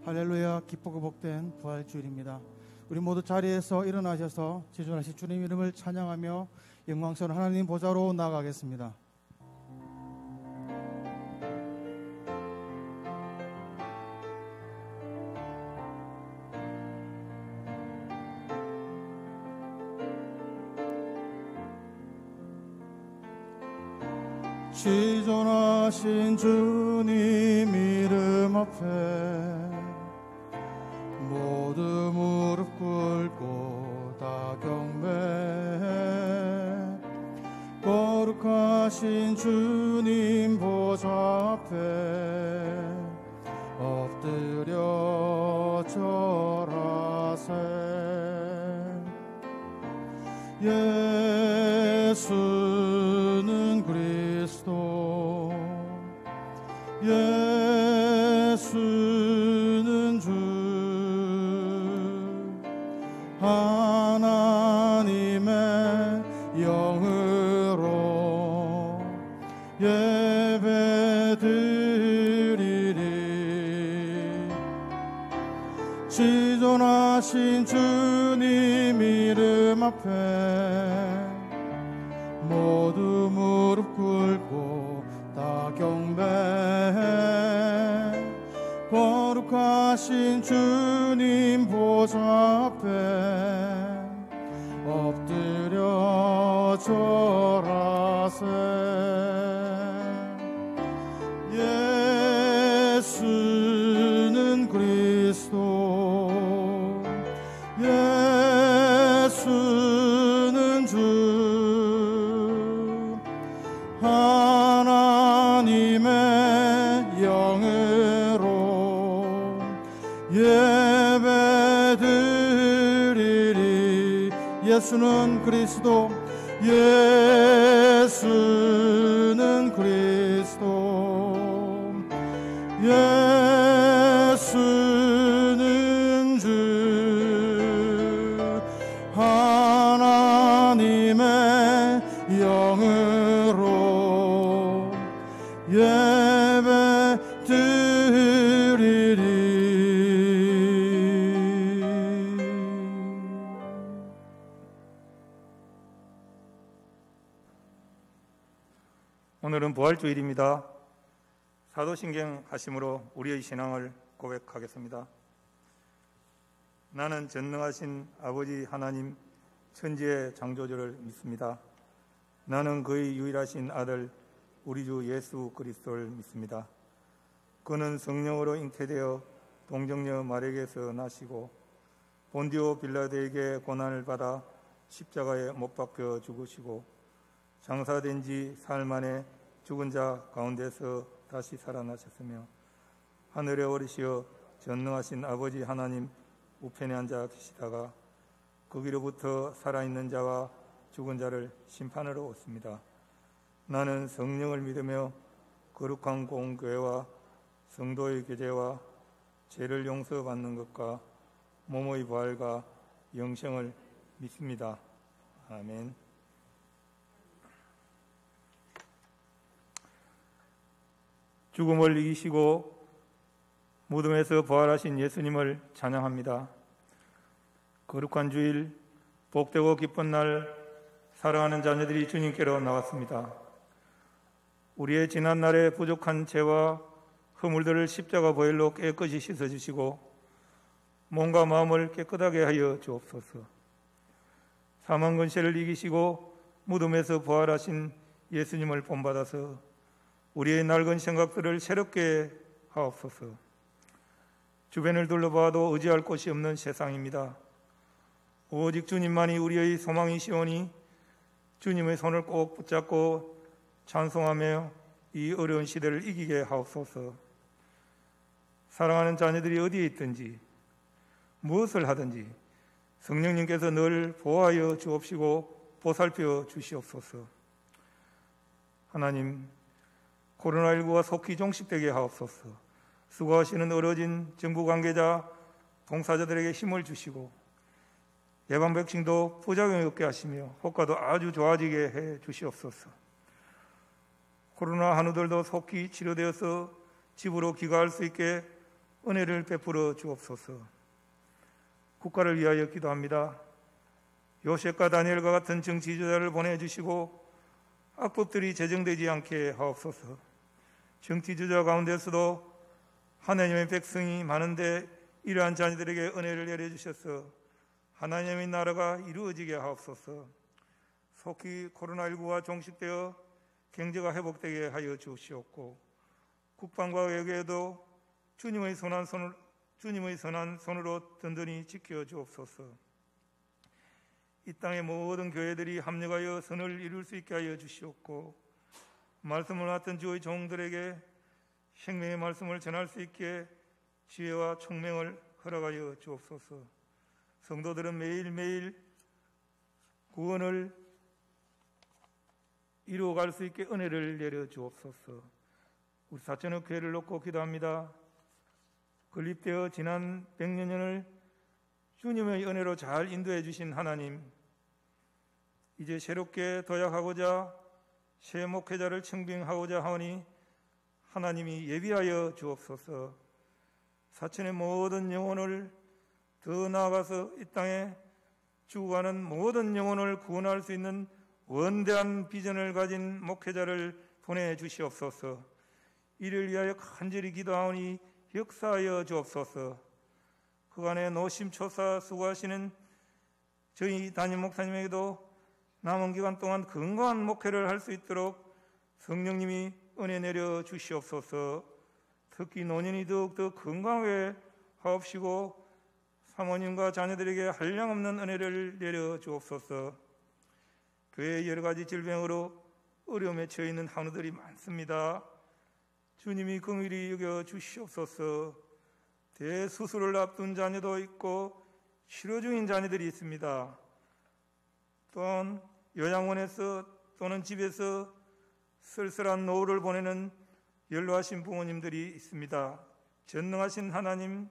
할렐루야, 기쁘고 복된 부활주일입니다. 우리 모두 자리에서 일어나셔서 지존하신 주님 이름을 찬양하며 영광스러운 하나님 보좌로 나아가겠습니다. 지존하신 주님 이름 앞에 모두 무릎 꿇고 다 경배. 거룩하신 주님 보좌 앞에 엎드려 절하세. 예수는 그리스도, 예수는 주, 하나님의 영으로 예배드리리. 지존하신 주님 이름 앞에 모두 무릎 꿇고 다 경배. 거룩하신 주님 보좌 앞에 엎드려 절하세. 예수는 그리스도, 예수는 주, 하나님의 영으로 예배드리리. 예수는 그리스도, 예수는 그리스도, 예수는 주, 하나님의 영으로 예배드리리. 오늘은 부활주일입니다. 사도신경 하심으로 우리의 신앙을 고백하겠습니다. 나는 전능하신 아버지 하나님 천지의 창조주를 믿습니다. 나는 그의 유일하신 아들 우리 주 예수 그리스도를 믿습니다. 그는 성령으로 잉태되어 동정녀 마리아에게서 나시고 본디오 빌라도에게 고난을 받아 십자가에 못 박혀 죽으시고 장사된 지 사흘 만에 죽은 자 가운데서 다시 살아나셨으며 하늘에 오르시어 전능하신 아버지 하나님 우편에 앉아 계시다가 거기로부터 살아있는 자와 죽은 자를 심판하러 오십니다. 나는 성령을 믿으며 거룩한 공교회와 성도의 교제와 죄를 용서받는 것과 몸의 부활과 영생을 믿습니다. 아멘. 죽음을 이기시고 무덤에서 부활하신 예수님을 찬양합니다. 거룩한 주일, 복되고 기쁜 날, 사랑하는 자녀들이 주님께로 나왔습니다. 우리의 지난날의 부족한 죄와 허물들을 십자가 보혈로 깨끗이 씻어주시고 몸과 마음을 깨끗하게 하여 주옵소서. 사망 근세를 이기시고 무덤에서 부활하신 예수님을 본받아서 우리의 낡은 생각들을 새롭게 하옵소서. 주변을 둘러봐도 의지할 곳이 없는 세상입니다. 오직 주님만이 우리의 소망이시오니 주님의 손을 꼭 붙잡고 찬송하며 이 어려운 시대를 이기게 하옵소서. 사랑하는 자녀들이 어디에 있든지 무엇을 하든지 성령님께서 늘 보호하여 주옵시고 보살펴 주시옵소서. 하나님, 코로나19가 속히 종식되게 하옵소서. 수고하시는 어려진 정부 관계자, 봉사자들에게 힘을 주시고 예방 백신도 부작용이 없게 하시며 효과도 아주 좋아지게 해 주시옵소서. 코로나 한우들도 속히 치료되어서 집으로 귀가할 수 있게 은혜를 베풀어 주옵소서. 국가를 위하여 기도합니다. 요셉과 다니엘과 같은 정치 지도자를 보내주시고 악법들이 제정되지 않게 하옵소서. 정치 지도자 가운데서도 하나님의 백성이 많은데 이러한 자녀들에게 은혜를 내려주셔서 하나님의 나라가 이루어지게 하옵소서. 속히 코로나19가 종식되어 경제가 회복되게 하여 주시옵고 국방과 외교에도 주님의 선한 손으로 든든히 지켜 주옵소서. 이 땅의 모든 교회들이 합력하여 선을 이룰 수 있게 하여 주시옵고 말씀을 맡은 주의 종들에게 생명의 말씀을 전할 수 있게 지혜와 총명을 허락하여 주옵소서. 성도들은 매일매일 구원을 이루어갈 수 있게 은혜를 내려 주옵소서. 우리 사천의 교회를 놓고 기도합니다. 건립되어 지난 100년을 주님의 은혜로 잘 인도해 주신 하나님, 이제 새롭게 도약하고자 새 목회자를 청빙하고자 하오니 하나님이 예비하여 주옵소서. 사천의 모든 영혼을 더 나아가서 이 땅에 죽어가는 모든 영혼을 구원할 수 있는 원대한 비전을 가진 목회자를 보내주시옵소서. 이를 위하여 간절히 기도하오니 역사하여 주옵소서. 그간의 노심초사 수고하시는 저희 담임 목사님에게도 남은 기간 동안 건강한 목회를 할 수 있도록 성령님이 은혜 내려 주시옵소서. 특히 노년이 더욱더 건강하게 하옵시고 사모님과 자녀들에게 한량없는 은혜를 내려 주옵소서. 교회의 여러 가지 질병으로 어려움에 처해 있는 한우들이 많습니다. 주님이 긍휼히 여겨 주시옵소서. 대수술을 앞둔 자녀도 있고 치료 중인 자녀들이 있습니다. 또한 요양원에서 또는 집에서 쓸쓸한 노후를 보내는 연로하신 부모님들이 있습니다. 전능하신 하나님,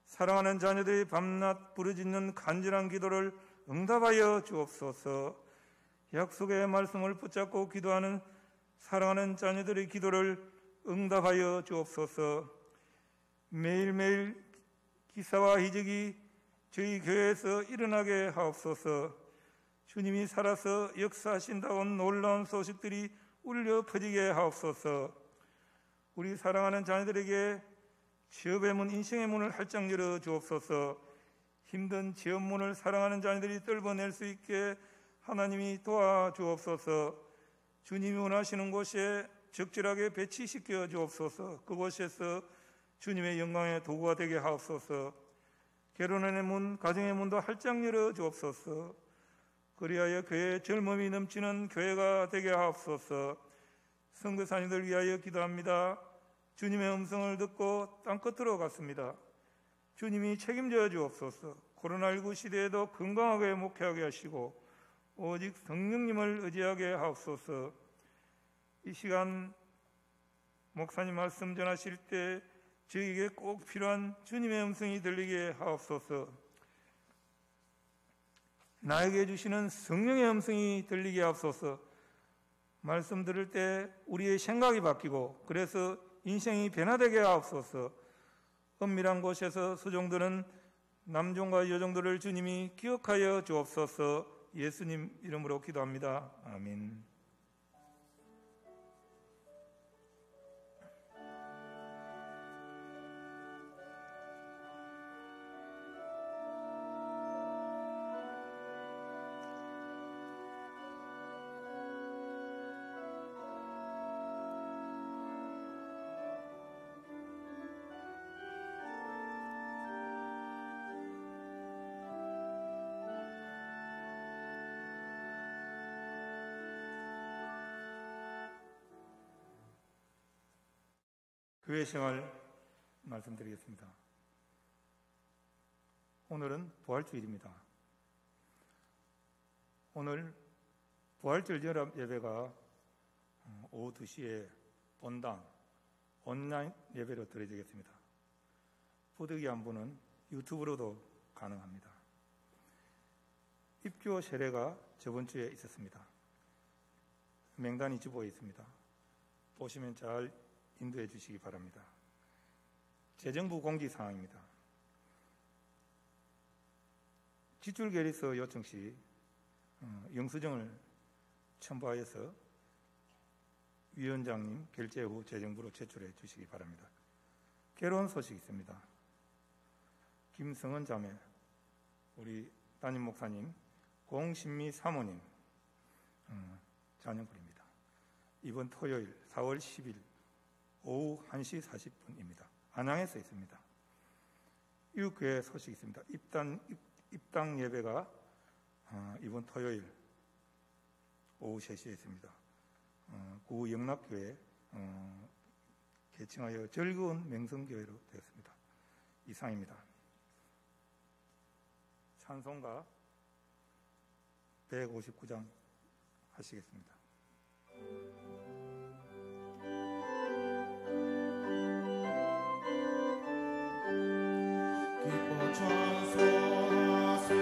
사랑하는 자녀들의 밤낮 부르짖는 간절한 기도를 응답하여 주옵소서. 약속의 말씀을 붙잡고 기도하는 사랑하는 자녀들의 기도를 응답하여 주옵소서. 매일매일 기사와 기적이 저희 교회에서 일어나게 하옵소서. 주님이 살아서 역사하신다온 놀라운 소식들이 울려 퍼지게 하옵소서. 우리 사랑하는 자녀들에게 취업의 문, 인생의 문을 활짝 열어 주옵소서. 힘든 취업 문을 사랑하는 자녀들이 떨궈낼 수 있게 하나님이 도와주옵소서. 주님이 원하시는 곳에 적절하게 배치시켜 주옵소서. 그곳에서 주님의 영광의 도구가 되게 하옵소서. 결혼의 문, 가정의 문도 활짝 열어 주옵소서. 그리하여 교회의 젊음이 넘치는 교회가 되게 하옵소서. 선교사님들 위하여 기도합니다. 주님의 음성을 듣고 땅끝으로 갔습니다. 주님이 책임져 주옵소서. 코로나19 시대에도 건강하게 목회하게 하시고 오직 성령님을 의지하게 하옵소서. 이 시간 목사님 말씀 전하실 때 저에게 꼭 필요한 주님의 음성이 들리게 하옵소서. 나에게 주시는 성령의 음성이 들리게 하옵소서. 말씀 들을 때 우리의 생각이 바뀌고 그래서 인생이 변화되게 하옵소서. 은밀한 곳에서 수종들은 남종과 여종들을 주님이 기억하여 주옵소서. 예수님 이름으로 기도합니다. 아멘. 교회 생활 말씀드리겠습니다. 오늘은 부활주일입니다. 오늘 부활절 연합 예배가 오후 2시에 본당 온라인 예배로 드려지겠습니다. 부득이 한 분은 유튜브로도 가능합니다. 입교 세례가 저번 주에 있었습니다. 명단이 주보에 있습니다. 보시면 잘 인도해 주시기 바랍니다. 재정부 공지사항입니다. 지출결의서 요청 시 영수증을 첨부하여서 위원장님 결재 후 재정부로 제출해 주시기 바랍니다. 결혼 소식이 있습니다. 김성은 자매, 우리 담임 목사님, 공신미 사모님 자녀분입니다. 이번 토요일 4월 10일 오후 1시 40분입니다. 안양에서 있습니다. 이웃교회 소식이 있습니다. 입당 예배가 이번 토요일 오후 3시에 있습니다. 구 영락교회 개칭하여 즐거운 명성교회로 되었습니다. 이상입니다. 찬송가 159장 하시겠습니다. 기뻐 찬송하세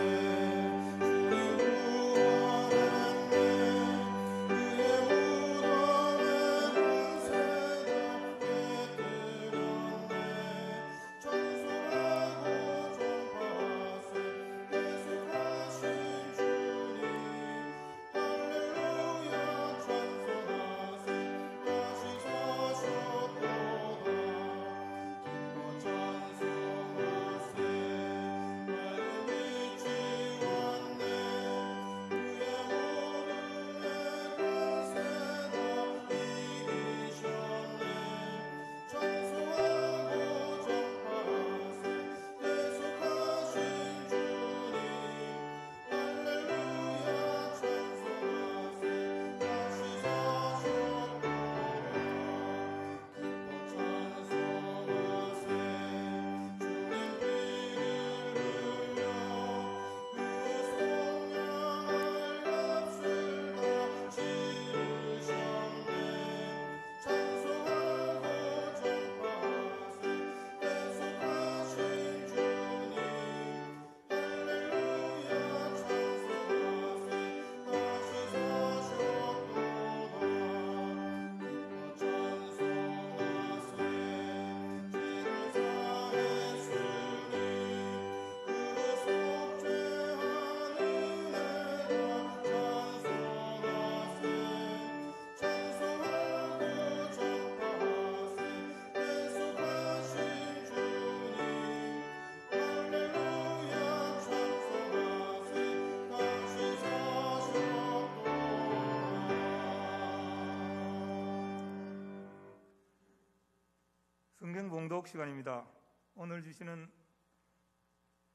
성경 봉독 시간입니다. 오늘 주시는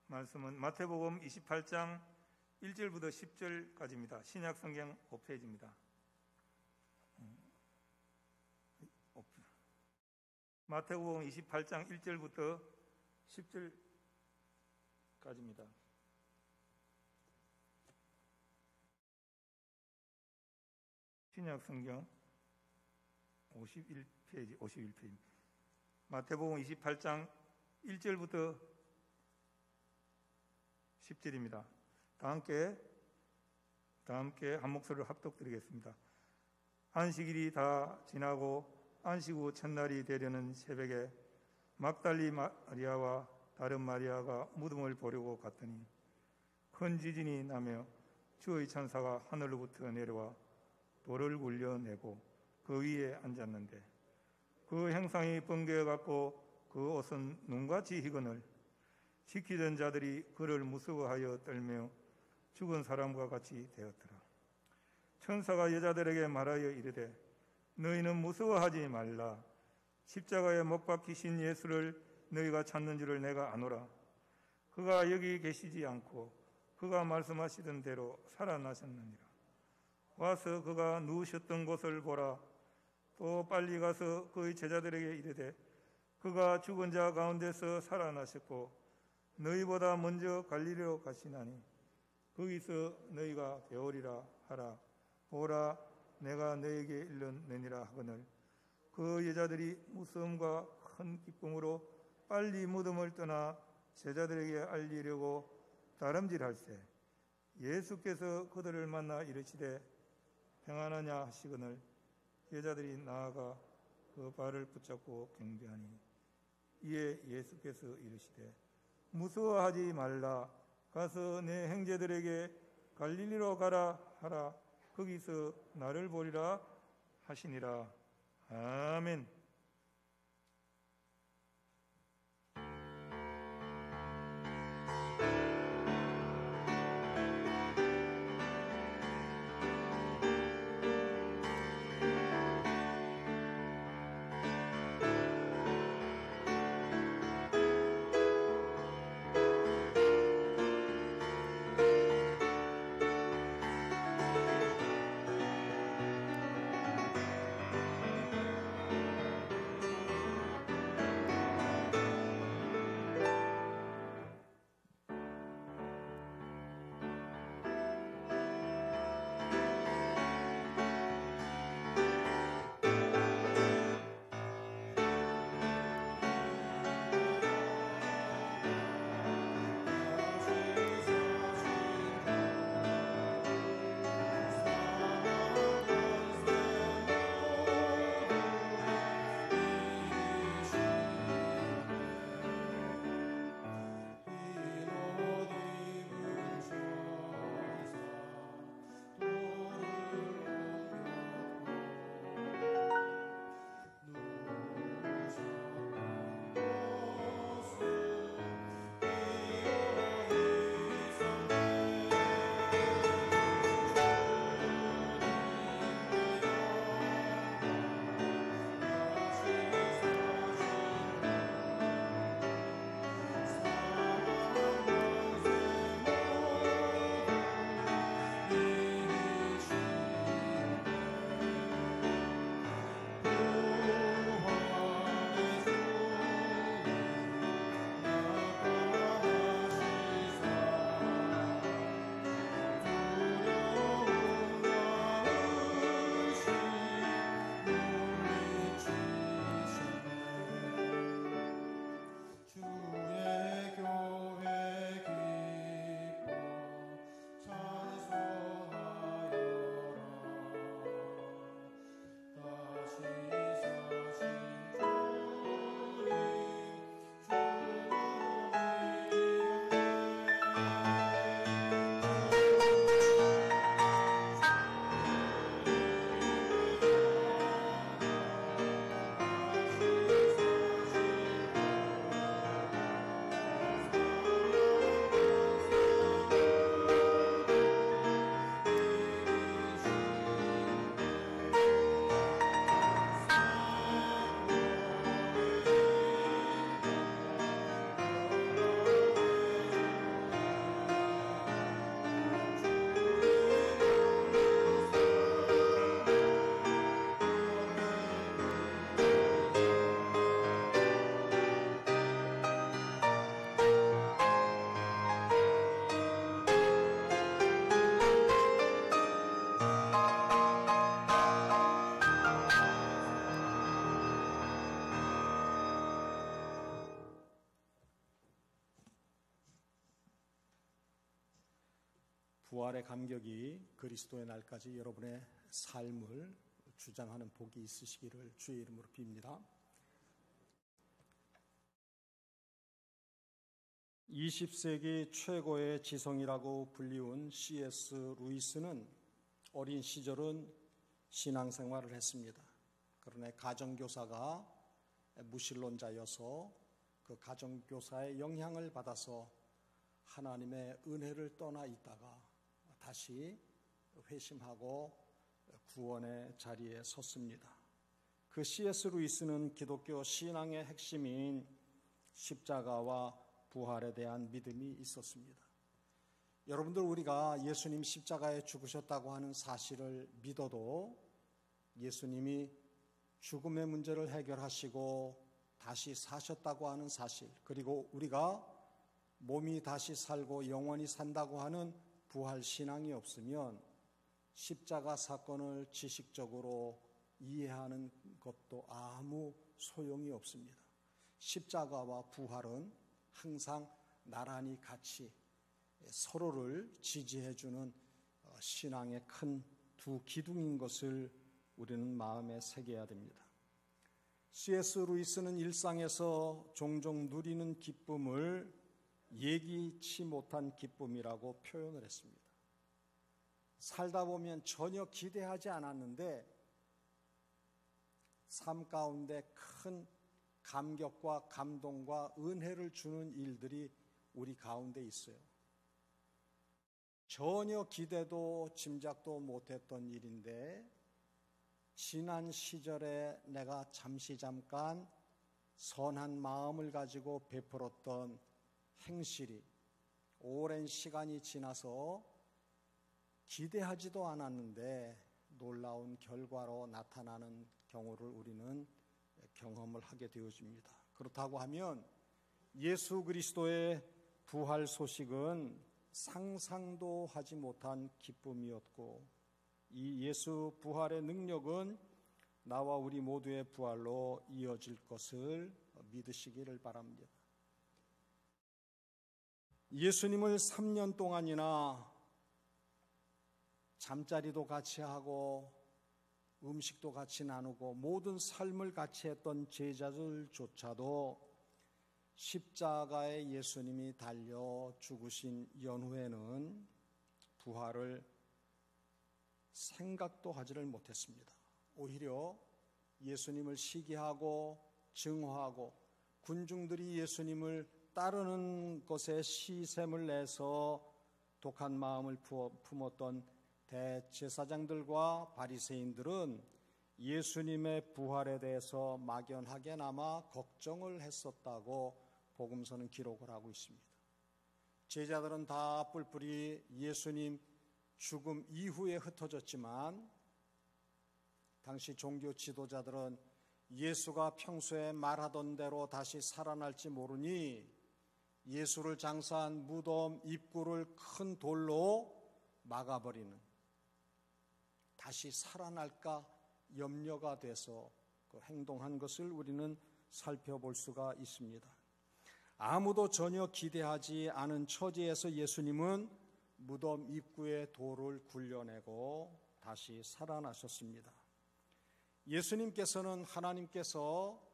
말씀은 마태복음 28장 1절부터 10절까지입니다. 신약 성경 5페이지입니다. 마태복음 28장 1절부터 10절까지입니다. 신약 성경 51페이지. 마태복음 28장 1절부터 10절입니다. 다 함께 한 목소리로 합독드리겠습니다. 안식일이 다 지나고 안식 후 첫날이 되려는 새벽에 막달리 마리아와 다른 마리아가 무덤을 보려고 갔더니 큰 지진이 나며 주의 천사가 하늘로부터 내려와 돌을 굴려내고 그 위에 앉았는데 그 형상이 번개어 갖고 그 옷은 눈같이 희거늘 지키던 자들이 그를 무서워하여 떨며 죽은 사람과 같이 되었더라. 천사가 여자들에게 말하여 이르되 너희는 무서워하지 말라. 십자가에 못 박히신 예수를 너희가 찾는 줄을 내가 아노라. 그가 여기 계시지 않고 그가 말씀하시던 대로 살아나셨느니라. 와서 그가 누우셨던 곳을 보라. 또 빨리 가서 그의 제자들에게 이르되 그가 죽은 자 가운데서 살아나셨고 너희보다 먼저 갈릴리로 가시나니 거기서 너희가 배우리라 하라. 보라, 내가 너에게 일렀느니라 하거늘 그 여자들이 무서움과 큰 기쁨으로 빨리 무덤을 떠나 제자들에게 알리려고 다름질할세 예수께서 그들을 만나 이르시되 평안하냐 하시거늘 여자들이 나아가 그 발을 붙잡고 경배하니 이에 예수께서 이르시되 무서워하지 말라. 가서 내 형제들에게 갈릴리로 가라 하라. 거기서 나를 보리라 하시니라. 아멘. 부활의 감격이 그리스도의 날까지 여러분의 삶을 주장하는 복이 있으시기를 주의 이름으로 빕니다. 20세기 최고의 지성이라고 불리운 C.S. 루이스는 어린 시절은 신앙생활을 했습니다. 그러나 가정교사가 무신론자여서 그 가정교사의 영향을 받아서 하나님의 은혜를 떠나 있다가 다시 회심하고 구원의 자리에 섰습니다. 그 C.S. 루이스는 기독교 신앙의 핵심인 십자가와 부활에 대한 믿음이 있었습니다. 여러분들, 우리가 예수님 십자가에 죽으셨다고 하는 사실을 믿어도 예수님이 죽음의 문제를 해결하시고 다시 사셨다고 하는 사실, 그리고 우리가 몸이 다시 살고 영원히 산다고 하는 부활 신앙이 없으면 십자가 사건을 지식적으로 이해하는 것도 아무 소용이 없습니다. 십자가와 부활은 항상 나란히 같이 서로를 지지해주는 신앙의 큰 두 기둥인 것을 우리는 마음에 새겨야 됩니다. C.S. 루이스는 일상에서 종종 누리는 기쁨을 예기치 못한 기쁨이라고 표현을 했습니다. 살다 보면 전혀 기대하지 않았는데 삶 가운데 큰 감격과 감동과 은혜를 주는 일들이 우리 가운데 있어요. 전혀 기대도 짐작도 못했던 일인데 지난 시절에 내가 잠깐 선한 마음을 가지고 베풀었던 행실이 오랜 시간이 지나서 기대하지도 않았는데 놀라운 결과로 나타나는 경우를 우리는 경험을 하게 되어집니다. 그렇다고 하면 예수 그리스도의 부활 소식은 상상도 하지 못한 기쁨이었고 이 예수 부활의 능력은 나와 우리 모두의 부활로 이어질 것을 믿으시기를 바랍니다. 예수님을 3년 동안이나 잠자리도 같이 하고 음식도 같이 나누고 모든 삶을 같이 했던 제자들조차도 십자가에 예수님이 달려 죽으신 연후에는 부활을 생각도 하지를 못했습니다. 오히려 예수님을 시기하고 증오하고 군중들이 예수님을 따르는 것에 시샘을 내서 독한 마음을 품었던 대제사장들과 바리새인들은 예수님의 부활에 대해서 막연하게나마 걱정을 했었다고 복음서는 기록을 하고 있습니다. 제자들은 다 뿔뿔이 예수님 죽음 이후에 흩어졌지만 당시 종교 지도자들은 예수가 평소에 말하던 대로 다시 살아날지 모르니 예수를 장사한 무덤 입구를 큰 돌로 막아버리는, 다시 살아날까 염려가 돼서 그 행동한 것을 우리는 살펴볼 수가 있습니다. 아무도 전혀 기대하지 않은 처지에서 예수님은 무덤 입구에 돌을 굴려내고 다시 살아나셨습니다. 예수님께서는 하나님께서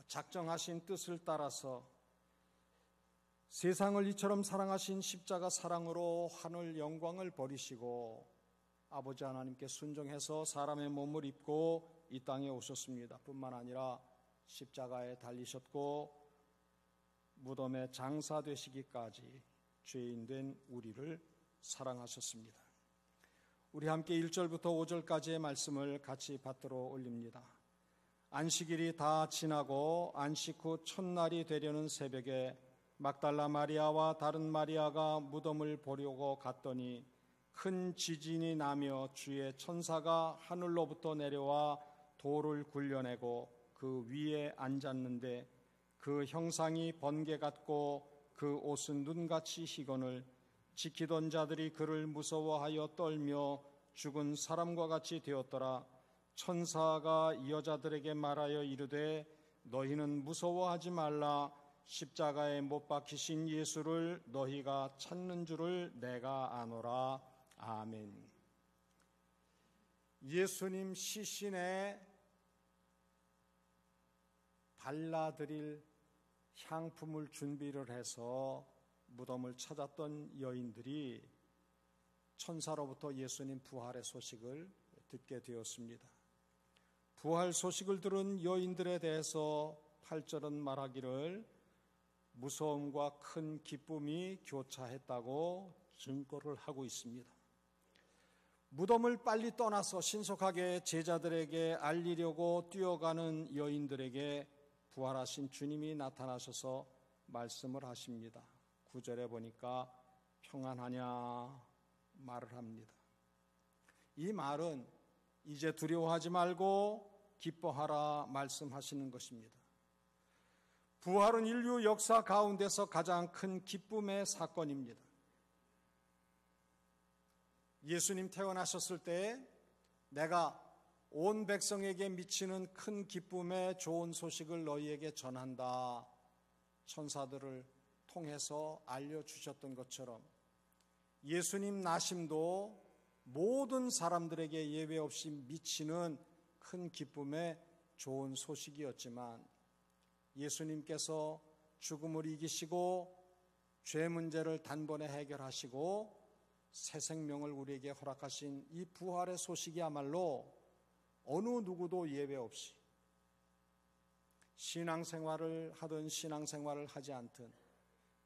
작정하신 뜻을 따라서 세상을 이처럼 사랑하신 십자가 사랑으로 하늘 영광을 버리시고 아버지 하나님께 순종해서 사람의 몸을 입고 이 땅에 오셨습니다. 뿐만 아니라 십자가에 달리셨고 무덤에 장사되시기까지 죄인된 우리를 사랑하셨습니다. 우리 함께 1절부터 5절까지의 말씀을 같이 받들어 올립니다. 안식일이 다 지나고 안식 후 첫날이 되려는 새벽에 막달라 마리아와 다른 마리아가 무덤을 보려고 갔더니 큰 지진이 나며 주의 천사가 하늘로부터 내려와 돌을 굴려내고 그 위에 앉았는데 그 형상이 번개 같고 그 옷은 눈같이 희거늘 지키던 자들이 그를 무서워하여 떨며 죽은 사람과 같이 되었더라. 천사가 여자들에게 말하여 이르되 너희는 무서워하지 말라. 십자가에 못 박히신 예수를 너희가 찾는 줄을 내가 아노라. 아멘. 예수님 시신에 발라드릴 향품을 준비를 해서 무덤을 찾았던 여인들이 천사로부터 예수님 부활의 소식을 듣게 되었습니다. 부활 소식을 들은 여인들에 대해서 8절은 말하기를 무서움과 큰 기쁨이 교차했다고 증거를 하고 있습니다. 무덤을 빨리 떠나서 신속하게 제자들에게 알리려고 뛰어가는 여인들에게 부활하신 주님이 나타나셔서 말씀을 하십니다. 9절에 보니까 평안하냐 말을 합니다. 이 말은 이제 두려워하지 말고 기뻐하라 말씀하시는 것입니다. 부활은 인류 역사 가운데서 가장 큰 기쁨의 사건입니다. 예수님 태어나셨을 때 내가 온 백성에게 미치는 큰 기쁨의 좋은 소식을 너희에게 전한다. 천사들을 통해서 알려주셨던 것처럼 예수님 나심도 모든 사람들에게 예외 없이 미치는 큰 기쁨의 좋은 소식이었지만 예수님께서 죽음을 이기시고 죄 문제를 단번에 해결하시고 새 생명을 우리에게 허락하신 이 부활의 소식이야말로 어느 누구도 예외 없이 신앙생활을 하든 신앙생활을 하지 않든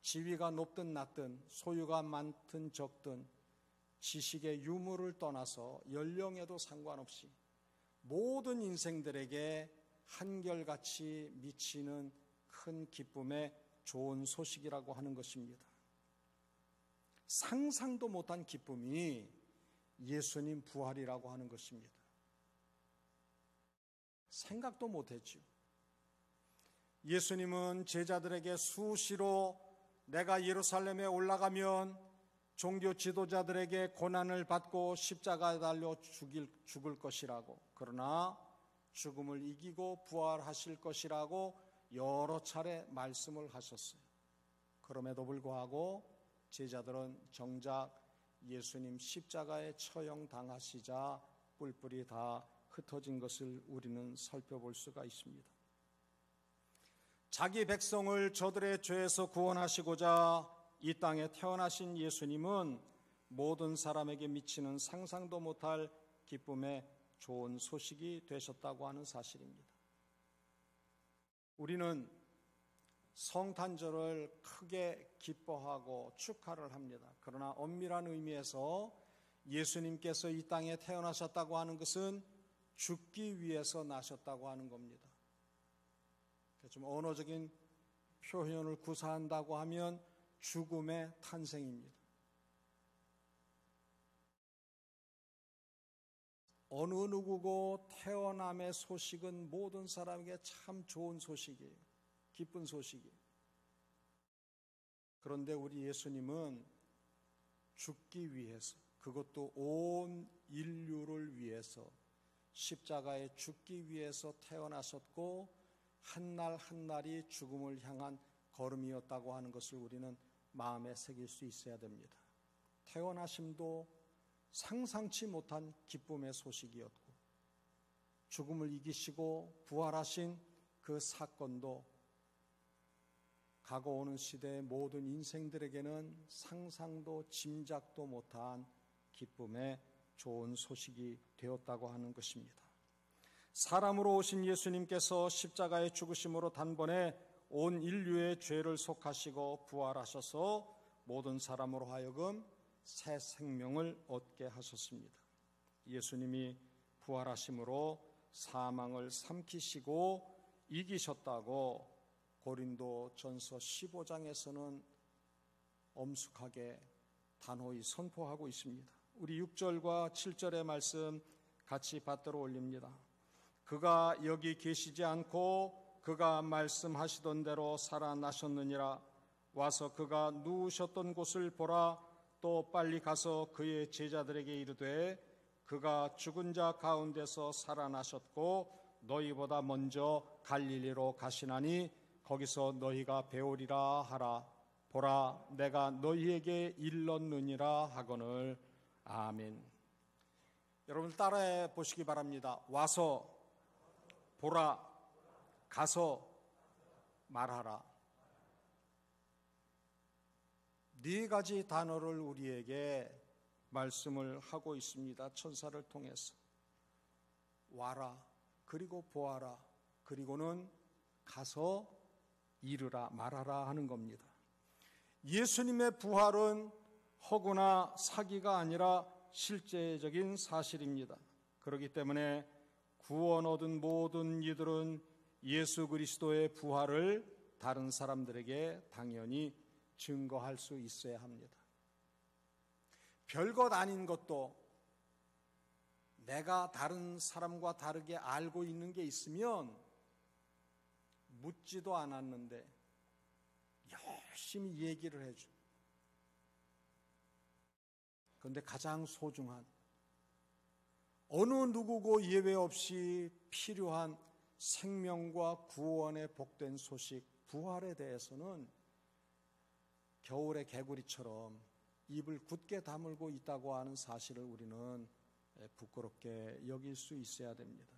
지위가 높든 낮든 소유가 많든 적든 지식의 유무를 떠나서 연령에도 상관없이 모든 인생들에게 한결같이 미치는 큰 기쁨의 좋은 소식이라고 하는 것입니다. 상상도 못한 기쁨이 예수님 부활이라고 하는 것입니다. 생각도 못했죠. 예수님은 제자들에게 수시로 내가 예루살렘에 올라가면 종교 지도자들에게 고난을 받고 십자가에 달려 죽을 것이라고, 그러나 죽음을 이기고 부활하실 것이라고 여러 차례 말씀을 하셨어요. 그럼에도 불구하고 제자들은 정작 예수님 십자가에 처형당하시자 뿔뿔이 다 흩어진 것을 우리는 살펴볼 수가 있습니다. 자기 백성을 저들의 죄에서 구원하시고자 이 땅에 태어나신 예수님은 모든 사람에게 미치는 상상도 못할 기쁨의 좋은 소식이 되셨다고 하는 사실입니다. 우리는 성탄절을 크게 기뻐하고 축하를 합니다. 그러나 엄밀한 의미에서 예수님께서 이 땅에 태어나셨다고 하는 것은 죽기 위해서 나셨다고 하는 겁니다. 좀 언어적인 표현을 구사한다고 하면 죽음의 탄생입니다. 어느 누구고 태어남의 소식은 모든 사람에게 참 좋은 소식이에요. 기쁜 소식이에요. 그런데 우리 예수님은 죽기 위해서, 그것도 온 인류를 위해서 십자가에 죽기 위해서 태어나셨고 한날 한날이 죽음을 향한 걸음이었다고 하는 것을 우리는 마음에 새길 수 있어야 됩니다. 태어나심도 상상치 못한 기쁨의 소식이었고 죽음을 이기시고 부활하신 그 사건도 가고오는 시대의 모든 인생들에게는 상상도 짐작도 못한 기쁨의 좋은 소식이 되었다고 하는 것입니다. 사람으로 오신 예수님께서 십자가에 죽으심으로 단번에 온 인류의 죄를 속하시고 부활하셔서 모든 사람으로 하여금 새 생명을 얻게 하셨습니다. 예수님이 부활하심으로 사망을 삼키시고 이기셨다고 고린도전서 15장에서는 엄숙하게 단호히 선포하고 있습니다. 우리 6절과 7절의 말씀 같이 받들어 올립니다. 그가 여기 계시지 않고 그가 말씀하시던 대로 살아나셨느니라. 와서 그가 누우셨던 곳을 보라. 또 빨리 가서 그의 제자들에게 이르되 그가 죽은 자 가운데서 살아나셨고 너희보다 먼저 갈릴리로 가시나니 거기서 너희가 배우리라 하라. 보라, 내가 너희에게 일렀느니라 하거늘. 아멘. 여러분 따라해 보시기 바랍니다. 와서, 보라, 가서, 말하라. 네 가지 단어를 우리에게 말씀을 하고 있습니다. 천사를 통해서. 와라, 그리고 보아라, 그리고는 가서 이르라, 말하라 하는 겁니다. 예수님의 부활은 허구나 사기가 아니라 실제적인 사실입니다. 그렇기 때문에 구원 얻은 모든 이들은 예수 그리스도의 부활을 다른 사람들에게 당연히 증거할 수 있어야 합니다. 별것 아닌 것도 내가 다른 사람과 다르게 알고 있는 게 있으면 묻지도 않았는데 열심히 얘기를 해줘. 그런데 가장 소중한, 어느 누구고 예외 없이 필요한 생명과 구원의 복된 소식, 부활에 대해서는 겨울의 개구리처럼 입을 굳게 다물고 있다고 하는 사실을 우리는 부끄럽게 여길 수 있어야 됩니다.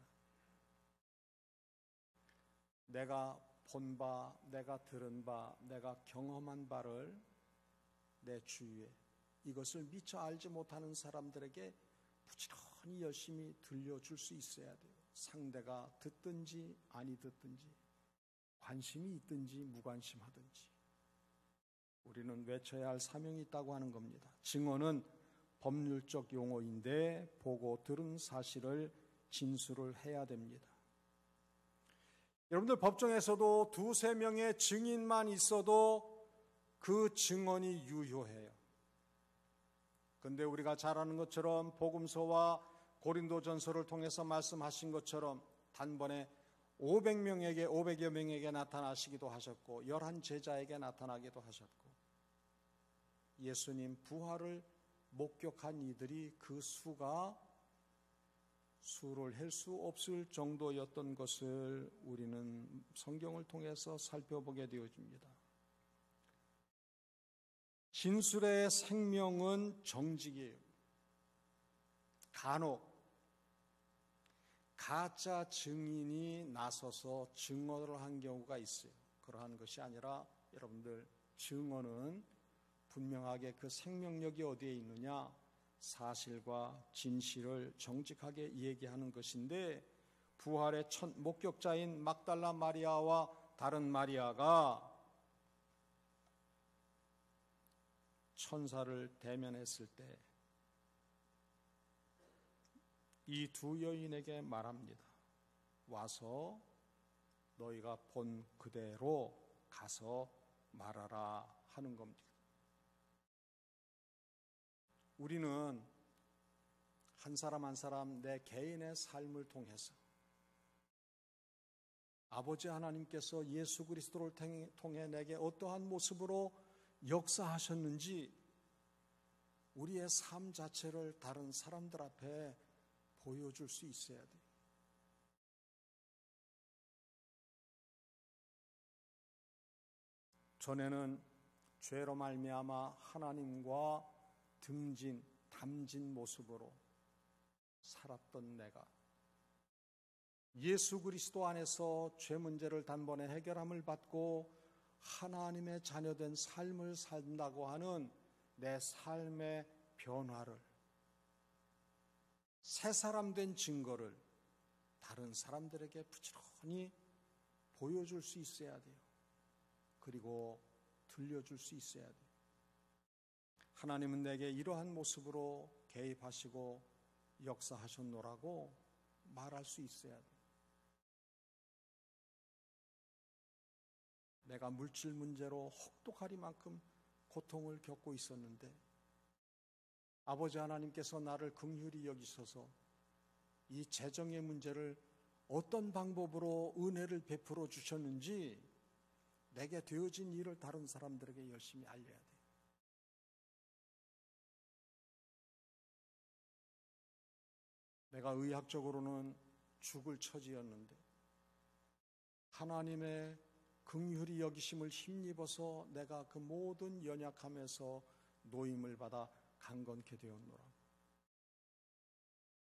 내가 본 바, 내가 들은 바, 내가 경험한 바를 내 주위에 이것을 미처 알지 못하는 사람들에게 부지런히 열심히 들려줄 수 있어야 돼요. 상대가 듣든지 아니 듣든지, 관심이 있든지 무관심하든지 우리는 외쳐야 할 사명이 있다고 하는 겁니다. 증언은 법률적 용어인데 보고 들은 사실을 진술을 해야 됩니다. 여러분들 법정에서도 두세 명의 증인만 있어도 그 증언이 유효해요. 그런데 우리가 잘 아는 것처럼 복음서와 고린도전서를 통해서 말씀하신 것처럼 단번에 500여 명에게 나타나시기도 하셨고 11제자에게 나타나기도 하셨고 예수님 부활을 목격한 이들이 그 수가 수를 헬 수 없을 정도였던 것을 우리는 성경을 통해서 살펴보게 되어집니다. 진술의 생명은 정직이에요. 간혹 가짜 증인이 나서서 증언을 한 경우가 있어요. 그러한 것이 아니라 여러분들 증언은 분명하게 그 생명력이 어디에 있느냐, 사실과 진실을 정직하게 얘기하는 것인데 부활의 첫 목격자인 막달라 마리아와 다른 마리아가 천사를 대면했을 때 이 두 여인에게 말합니다. 와서 너희가 본 그대로 가서 말하라 하는 겁니다. 우리는 한 사람 한 사람 내 개인의 삶을 통해서 아버지 하나님께서 예수 그리스도를 통해 내게 어떠한 모습으로 역사하셨는지 우리의 삶 자체를 다른 사람들 앞에 보여줄 수 있어야 돼요. 전에는 죄로 말미암아 하나님과 담진 모습으로 살았던 내가 예수 그리스도 안에서 죄 문제를 단번에 해결함을 받고 하나님의 자녀된 삶을 산다고 하는 내 삶의 변화를, 새 사람 된 증거를 다른 사람들에게 부지런히 보여줄 수 있어야 돼요. 그리고 들려줄 수 있어야 돼요. 하나님은 내게 이러한 모습으로 개입하시고 역사하셨노라고 말할 수 있어야 돼요. 내가 물질 문제로 혹독하리만큼 고통을 겪고 있었는데 아버지 하나님께서 나를 긍휼히 여기셔서 이 재정의 문제를 어떤 방법으로 은혜를 베풀어 주셨는지 내게 되어진 일을 다른 사람들에게 열심히 알려야 돼요. 내가 의학적으로는 죽을 처지였는데 하나님의 긍휼히 여기심을 힘입어서 내가 그 모든 연약함에서 노임을 받아 강건케 되었노라.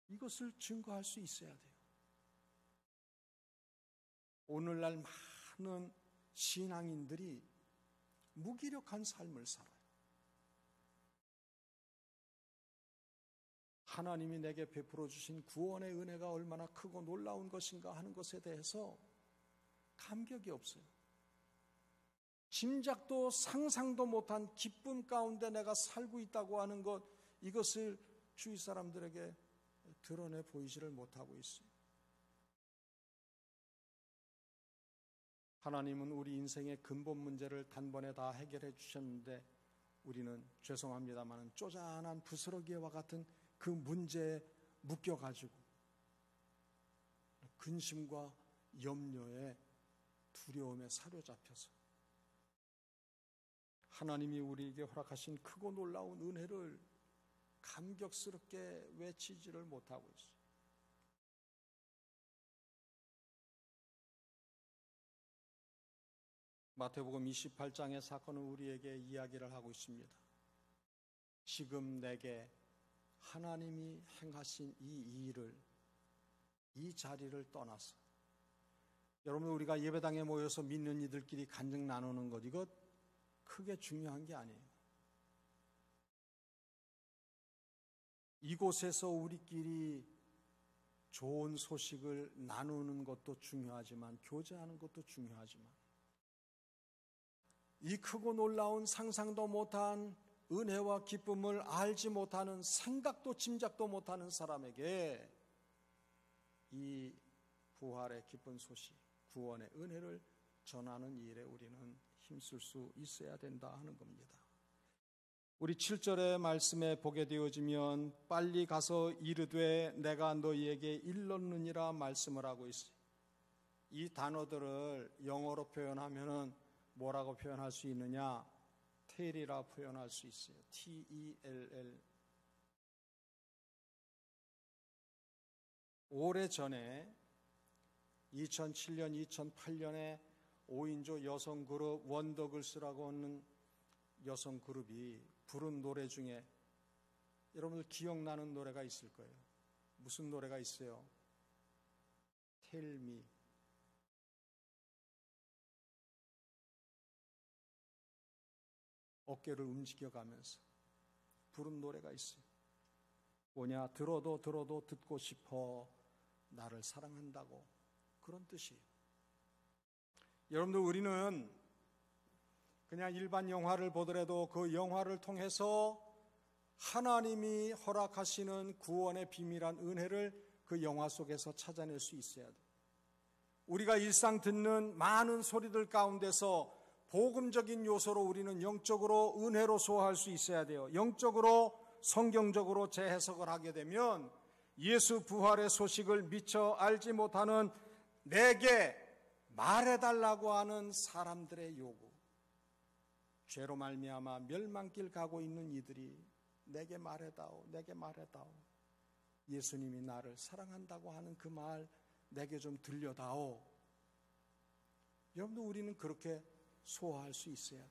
이것을 증거할 수 있어야 돼요. 오늘날 많은 신앙인들이 무기력한 삶을 살아요. 하나님이 내게 베풀어 주신 구원의 은혜가 얼마나 크고 놀라운 것인가 하는 것에 대해서 감격이 없어요. 짐작도 상상도 못한 기쁨 가운데 내가 살고 있다고 하는 것, 이것을 주위 사람들에게 드러내 보이지를 못하고 있어요. 하나님은 우리 인생의 근본 문제를 단번에 다 해결해 주셨는데 우리는 죄송합니다만 쪼잔한 부스러기와 같은 그 문제에 묶여가지고 근심과 염려에 두려움에 사로잡혀서 하나님이 우리에게 허락하신 크고 놀라운 은혜를 감격스럽게 외치지를 못하고 있어요. 마태복음 28장의 사건은 우리에게 이야기를 하고 있습니다. 지금 내게 하나님이 행하신 이 일을, 이 자리를 떠나서 여러분, 우리가 예배당에 모여서 믿는 이들끼리 간증 나누는 것, 이거 크게 중요한 게 아니에요. 이곳에서 우리끼리 좋은 소식을 나누는 것도 중요하지만, 교제하는 것도 중요하지만, 이 크고 놀라운 상상도 못한 은혜와 기쁨을 알지 못하는, 생각도 짐작도 못하는 사람에게 이 부활의 기쁜 소식, 구원의 은혜를 전하는 일에 우리는 힘쓸 수 있어야 된다 하는 겁니다. 우리 7절의 말씀에 보게 되어지면 빨리 가서 이르되 내가 너희에게 일렀느니라 말씀을 하고 있어요. 이 단어들을 영어로 표현하면은 뭐라고 표현할 수 있느냐? tell이라 표현할 수 있어요. T-E-L-L. 오래전에 2007년, 2008년에 5인조 여성 그룹 원더걸스라고 하는 여성 그룹이 부른 노래 중에 여러분들 기억나는 노래가 있을 거예요. 무슨 노래가 있어요? Tell me. 어깨를 움직여가면서 부른 노래가 있어요. 뭐냐? 들어도 듣고 싶어, 나를 사랑한다고, 그런 뜻이에요. 여러분들, 우리는 그냥 일반 영화를 보더라도 그 영화를 통해서 하나님이 허락하시는 구원의 비밀한 은혜를 그 영화 속에서 찾아낼 수 있어야 돼요. 우리가 일상 듣는 많은 소리들 가운데서 복음적인 요소로 우리는 영적으로 은혜로 소화할 수 있어야 돼요. 영적으로 성경적으로 재해석을 하게 되면 예수 부활의 소식을 미처 알지 못하는, 내게 말해달라고 하는 사람들의 요구, 죄로 말미암아 멸망길 가고 있는 이들이 내게 말해다오, 내게 말해다오, 예수님이 나를 사랑한다고 하는 그 말 내게 좀 들려다오. 여러분들, 우리는 그렇게 소화할 수 있어야 돼요.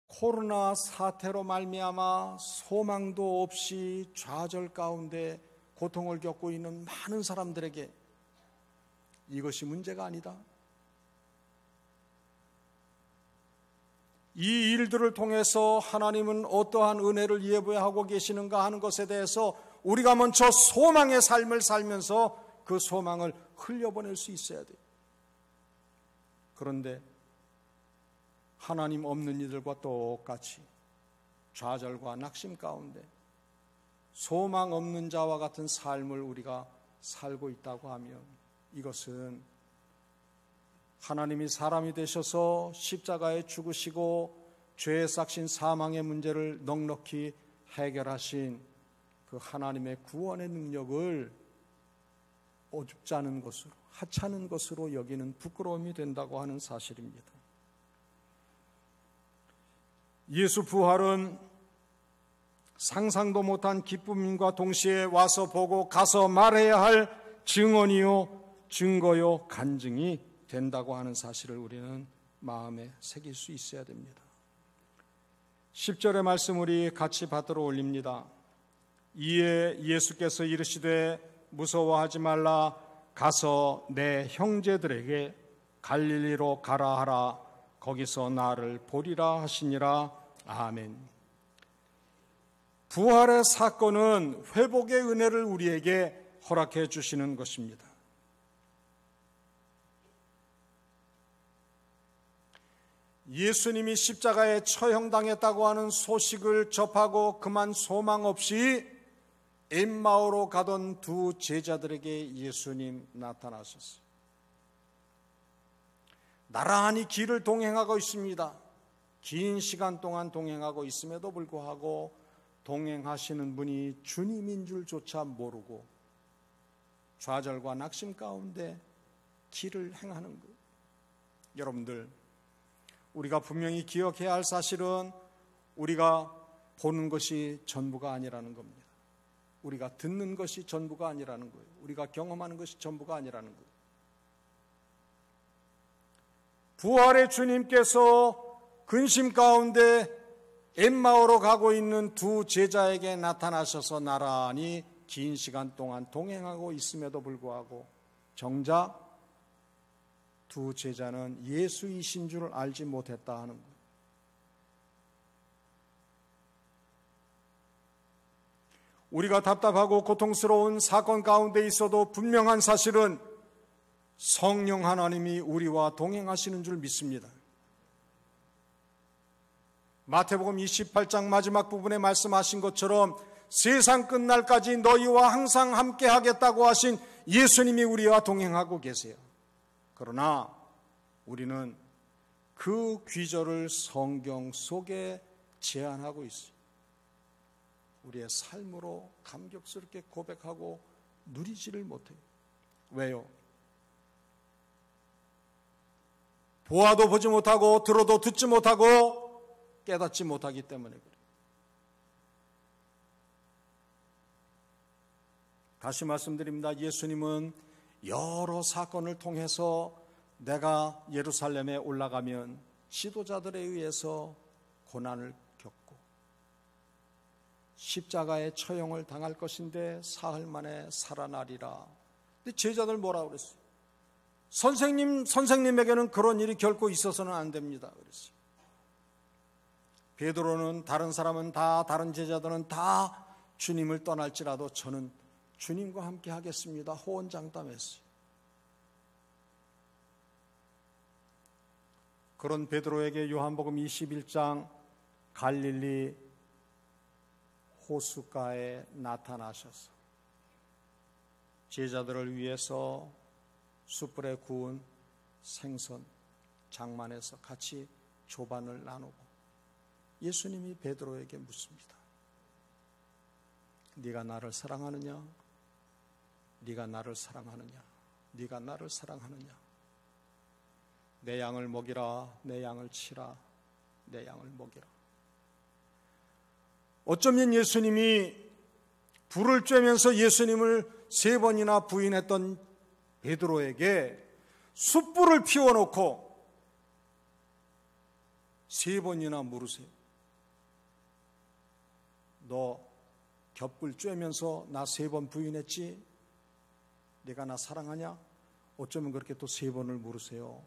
코로나 사태로 말미암아 소망도 없이 좌절 가운데 고통을 겪고 있는 많은 사람들에게 이것이 문제가 아니다. 이 일들을 통해서 하나님은 어떠한 은혜를 예배하고 계시는가 하는 것에 대해서 우리가 먼저 소망의 삶을 살면서 그 소망을 흘려보낼 수 있어야 돼요. 그런데 하나님 없는 이들과 똑같이 좌절과 낙심 가운데 소망 없는 자와 같은 삶을 우리가 살고 있다고 하면, 이것은 하나님이 사람이 되셔서 십자가에 죽으시고 죄에 싹신 사망의 문제를 넉넉히 해결하신 그 하나님의 구원의 능력을 어줍지 않은 것으로, 하찮은 것으로 여기는 부끄러움이 된다고 하는 사실입니다. 예수 부활은 상상도 못한 기쁨과 동시에 와서 보고 가서 말해야 할 증언이요, 증거요, 간증이 된다고 하는 사실을 우리는 마음에 새길 수 있어야 됩니다. 10절의 말씀 우리 같이 받들어 올립니다. 이에 예수께서 이르시되 무서워하지 말라, 가서 내 형제들에게 갈릴리로 가라 하라, 거기서 나를 보리라 하시니라. 아멘. 부활의 사건은 회복의 은혜를 우리에게 허락해 주시는 것입니다. 예수님이 십자가에 처형당했다고 하는 소식을 접하고 그만 소망 없이 엠마오로 가던 두 제자들에게 예수님 나타나셨어요. 나란히 길을 동행하고 있습니다. 긴 시간 동안 동행하고 있음에도 불구하고 동행하시는 분이 주님인 줄조차 모르고 좌절과 낙심 가운데 길을 행하는 것. 여러분들, 우리가 분명히 기억해야 할 사실은 우리가 보는 것이 전부가 아니라는 겁니다. 우리가 듣는 것이 전부가 아니라는 거예요. 우리가 경험하는 것이 전부가 아니라는 거예요. 부활의 주님께서 근심 가운데 엠마오로 가고 있는 두 제자에게 나타나셔서 나란히 긴 시간 동안 동행하고 있음에도 불구하고 정작 두 제자는 예수이신 줄 알지 못했다 하는 거예요. 우리가 답답하고 고통스러운 사건 가운데 있어도 분명한 사실은 성령 하나님이 우리와 동행하시는 줄 믿습니다. 마태복음 28장 마지막 부분에 말씀하신 것처럼 세상 끝날까지 너희와 항상 함께 하겠다고 하신 예수님이 우리와 동행하고 계세요. 그러나 우리는 그 귀절을 성경 속에 제안하고 있어요. 우리의 삶으로 감격스럽게 고백하고 누리지를 못해요. 왜요? 보아도 보지 못하고 들어도 듣지 못하고 깨닫지 못하기 때문에 그래요. 다시 말씀드립니다. 예수님은 여러 사건을 통해서 내가 예루살렘에 올라가면 지도자들에 의해서 고난을 겪고 십자가의 처형을 당할 것인데 사흘 만에 살아나리라. 근데 제자들 뭐라고 그랬어요? 선생님에게는 그런 일이 결코 있어서는 안 됩니다. 그랬어요. 베드로는 다른 제자들은 다 주님을 떠날지라도 저는 주님과 함께 하겠습니다. 호언장담했어요. 그런 베드로에게 요한복음 21장 갈릴리 호숫가에 나타나셔서 제자들을 위해서 숯불에 구운 생선 장만해서 같이 조반을 나누고 예수님이 베드로에게 묻습니다. 네가 나를 사랑하느냐? 네가 나를 사랑하느냐? 네가 나를 사랑하느냐? 내 양을 먹이라, 내 양을 치라, 내 양을 먹이라. 어쩌면 예수님이 불을 쬐면서 예수님을 3번이나 부인했던 베드로에게 숯불을 피워놓고 3번이나 물으세요. 너 겹불 쬐면서 나 3번 부인했지? 네가 나 사랑하냐? 어쩌면 그렇게 또 3번을 물으세요.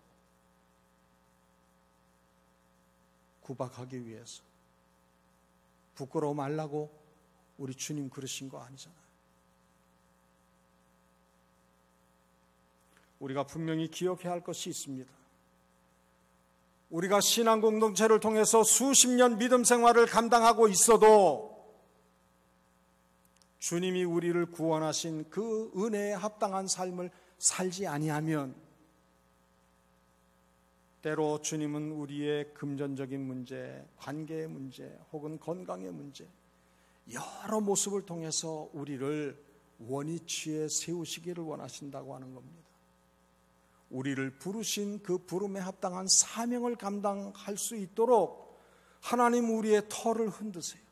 구박하기 위해서. 부끄러워 말라고 우리 주님 그러신 거 아니잖아요. 우리가 분명히 기억해야 할 것이 있습니다. 우리가 신앙 공동체를 통해서 수십 년 믿음 생활을 감당하고 있어도 주님이 우리를 구원하신 그 은혜에 합당한 삶을 살지 아니하면 때로 주님은 우리의 금전적인 문제, 관계의 문제, 혹은 건강의 문제 여러 모습을 통해서 우리를 원위치에 세우시기를 원하신다고 하는 겁니다. 우리를 부르신 그 부름에 합당한 사명을 감당할 수 있도록 하나님 우리의 터를 흔드세요.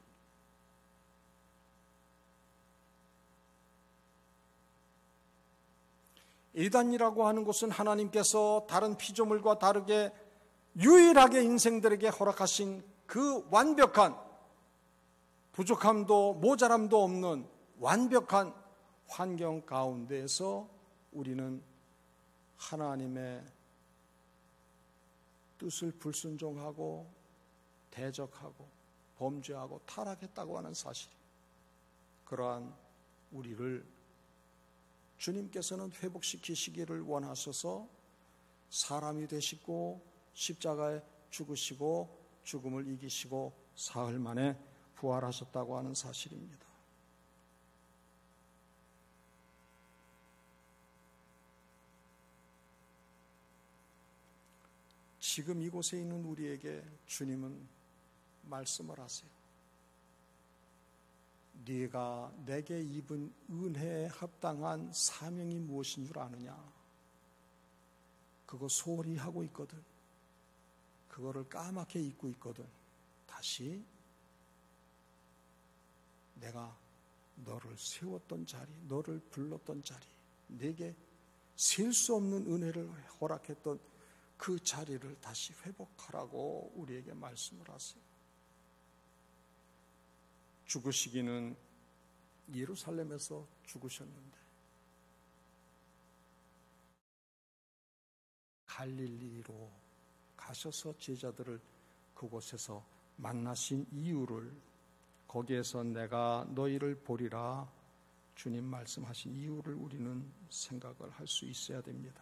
이단이라고 하는 것은 하나님께서 다른 피조물과 다르게 유일하게 인생들에게 허락하신 그 완벽한, 부족함도 모자람도 없는 완벽한 환경 가운데에서 우리는 하나님의 뜻을 불순종하고 대적하고 범죄하고 타락했다고 하는 사실, 그러한 우리를 주님께서는 회복시키시기를 원하셔서 사람이 되시고 십자가에 죽으시고 죽음을 이기시고 사흘 만에 부활하셨다고 하는 사실입니다. 지금 이곳에 있는 우리에게 주님은 말씀을 하세요. 네가 내게 입은 은혜에 합당한 사명이 무엇인 줄 아느냐? 그거 소홀히 하고 있거든. 그거를 까맣게 잊고 있거든. 다시 내가 너를 세웠던 자리, 너를 불렀던 자리, 내게 셀 수 없는 은혜를 허락했던 그 자리를 다시 회복하라고 우리에게 말씀을 하세요. 죽으시기는 예루살렘에서 죽으셨는데 갈릴리로 가셔서 제자들을 그곳에서 만나신 이유를, 거기에서 내가 너희를 보리라 주님 말씀하신 이유를 우리는 생각을 할 수 있어야 됩니다.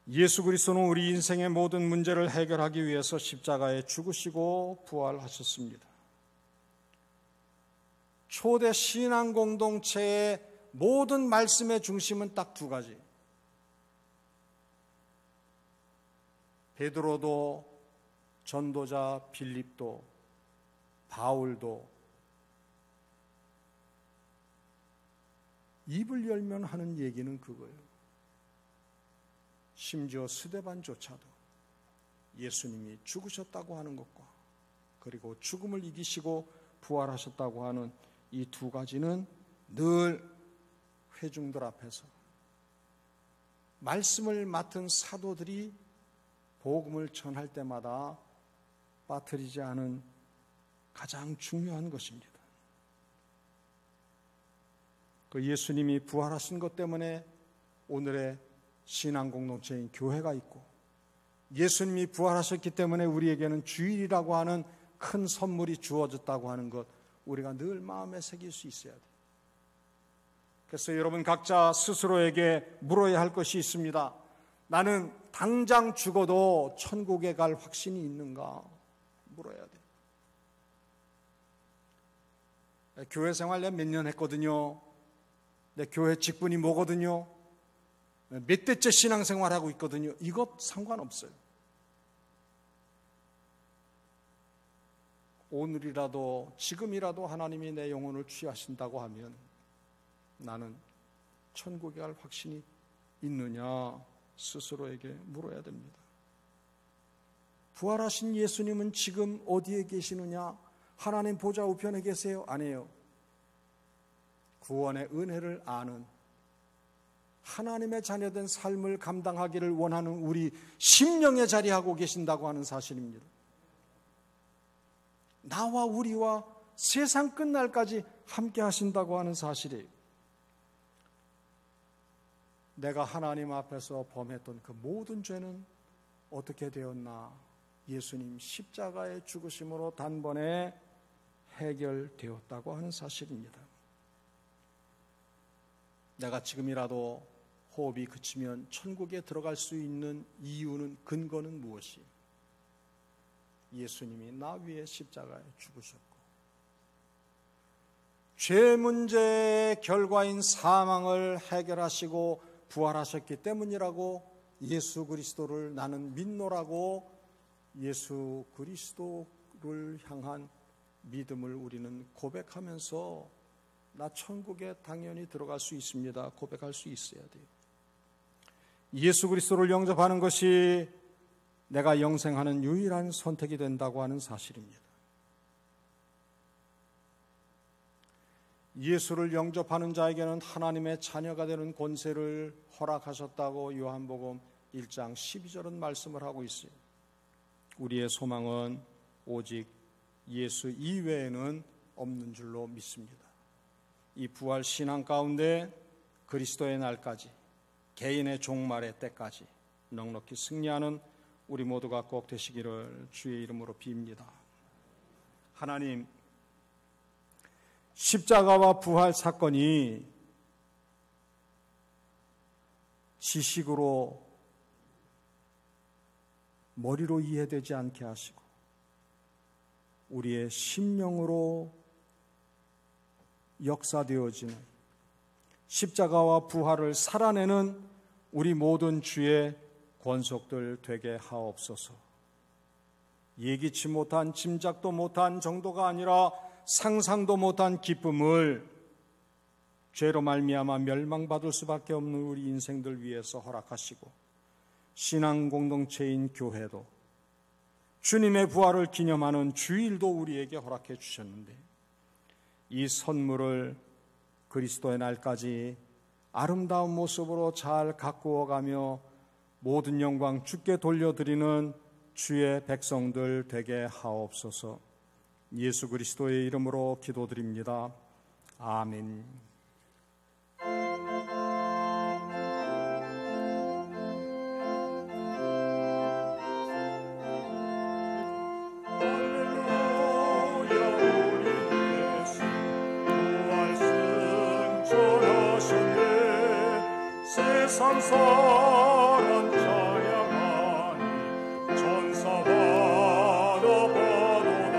예수 그리스도는 우리 인생의 모든 문제를 해결하기 위해서 십자가에 죽으시고 부활하셨습니다. 초대 신앙 공동체의 모든 말씀의 중심은 딱 두 가지. 베드로도, 전도자 빌립도, 바울도 입을 열면 하는 얘기는 그거예요. 심지어 스데반조차도 예수님이 죽으셨다고 하는 것과 그리고 죽음을 이기시고 부활하셨다고 하는 이 두 가지는 늘 회중들 앞에서 말씀을 맡은 사도들이 복음을 전할 때마다 빠뜨리지 않은 가장 중요한 것입니다. 그 예수님이 부활하신 것 때문에 오늘의 신앙 공동체인 교회가 있고, 예수님이 부활하셨기 때문에 우리에게는 주일이라고 하는 큰 선물이 주어졌다고 하는 것, 우리가 늘 마음에 새길 수 있어야 돼요. 그래서 여러분 각자 스스로에게 물어야 할 것이 있습니다. 나는 당장 죽어도 천국에 갈 확신이 있는가? 물어야 돼요. 교회 생활 내가 몇 년 했거든요. 내 교회 직분이 뭐거든요. 몇 대째 신앙생활하고 있거든요. 이것 상관없어요. 오늘이라도 지금이라도 하나님이 내 영혼을 취하신다고 하면 나는 천국에 갈 확신이 있느냐 스스로에게 물어야 됩니다. 부활하신 예수님은 지금 어디에 계시느냐? 하나님 보좌 우편에 계세요? 아니에요. 구원의 은혜를 아는 하나님의 자녀된 삶을 감당하기를 원하는 우리 심령에 자리하고 계신다고 하는 사실입니다. 나와 우리와 세상 끝날까지 함께 하신다고 하는 사실이에요. 내가 하나님 앞에서 범했던 그 모든 죄는 어떻게 되었나? 예수님 십자가의 죽으심으로 단번에 해결되었다고 하는 사실입니다. 내가 지금이라도 호흡이 그치면 천국에 들어갈 수 있는 이유는, 근거는 무엇이? 예수님이 나 위에 십자가에 죽으셨고 죄 문제의 결과인 사망을 해결하시고 부활하셨기 때문이라고 예수 그리스도를 나는 믿노라고 예수 그리스도를 향한 믿음을 우리는 고백하면서 나 천국에 당연히 들어갈 수 있습니다. 고백할 수 있어야 돼요. 예수 그리스도를 영접하는 것이 내가 영생하는 유일한 선택이 된다고 하는 사실입니다. 예수를 영접하는 자에게는 하나님의 자녀가 되는 권세를 허락하셨다고 요한복음 1장 12절은 말씀을 하고 있어요. 우리의 소망은 오직 예수 이외에는 없는 줄로 믿습니다. 이 부활 신앙 가운데 그리스도의 날까지, 개인의 종말의 때까지 넉넉히 승리하는 우리 모두가 꼭 되시기를 주의 이름으로 빕니다. 하나님, 십자가와 부활 사건이 지식으로 머리로 이해되지 않게 하시고 우리의 심령으로 역사되어지는 십자가와 부활을 살아내는 우리 모든 주의 권속들 되게 하옵소서. 예기치 못한, 짐작도 못한 정도가 아니라 상상도 못한 기쁨을 죄로 말미암아 멸망받을 수밖에 없는 우리 인생들 위해서 허락하시고, 신앙 공동체인 교회도 주님의 부활을 기념하는 주일도 우리에게 허락해 주셨는데, 이 선물을 그리스도의 날까지 아름다운 모습으로 잘 가꾸어가며 모든 영광 주께 돌려드리는 주의 백성들 되게 하옵소서. 예수 그리스도의 이름으로 기도드립니다. 아멘. 세상 사람 자야하니 천사마다 보도다.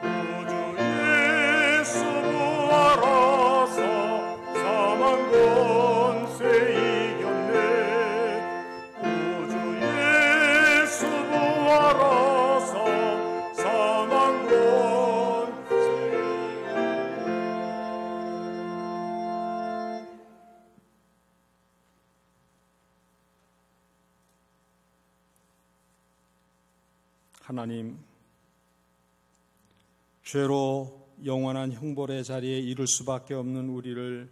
구주 예수 부활하사 사망 권세 이겼네. 구주 예수 부활하사 사망 권세 하나님, 죄로 영원한 형벌의 자리에 이를 수밖에 없는 우리를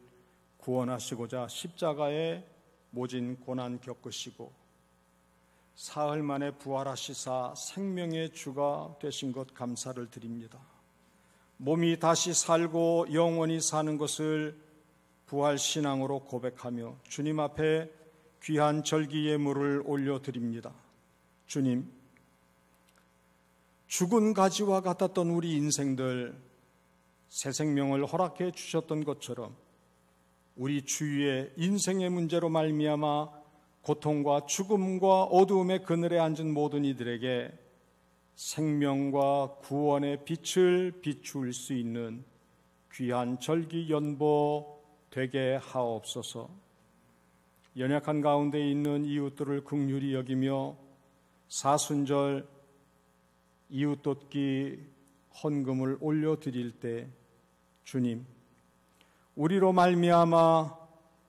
구원하시고자 십자가에 모진 고난 겪으시고 사흘 만에 부활하시사 생명의 주가 되신 것 감사를 드립니다. 몸이 다시 살고 영원히 사는 것을 부활신앙으로 고백하며 주님 앞에 귀한 절기 예물을 올려드립니다. 주님, 죽은 가지와 같았던 우리 인생들 새 생명을 허락해 주셨던 것처럼 우리 주위의 인생의 문제로 말미암아 고통과 죽음과 어두움의 그늘에 앉은 모든 이들에게 생명과 구원의 빛을 비출 수 있는 귀한 절기 연보 되게 하옵소서. 연약한 가운데 있는 이웃들을 긍휼히 여기며 사순절 이웃돕기 헌금을 올려드릴 때 주님, 우리로 말미암아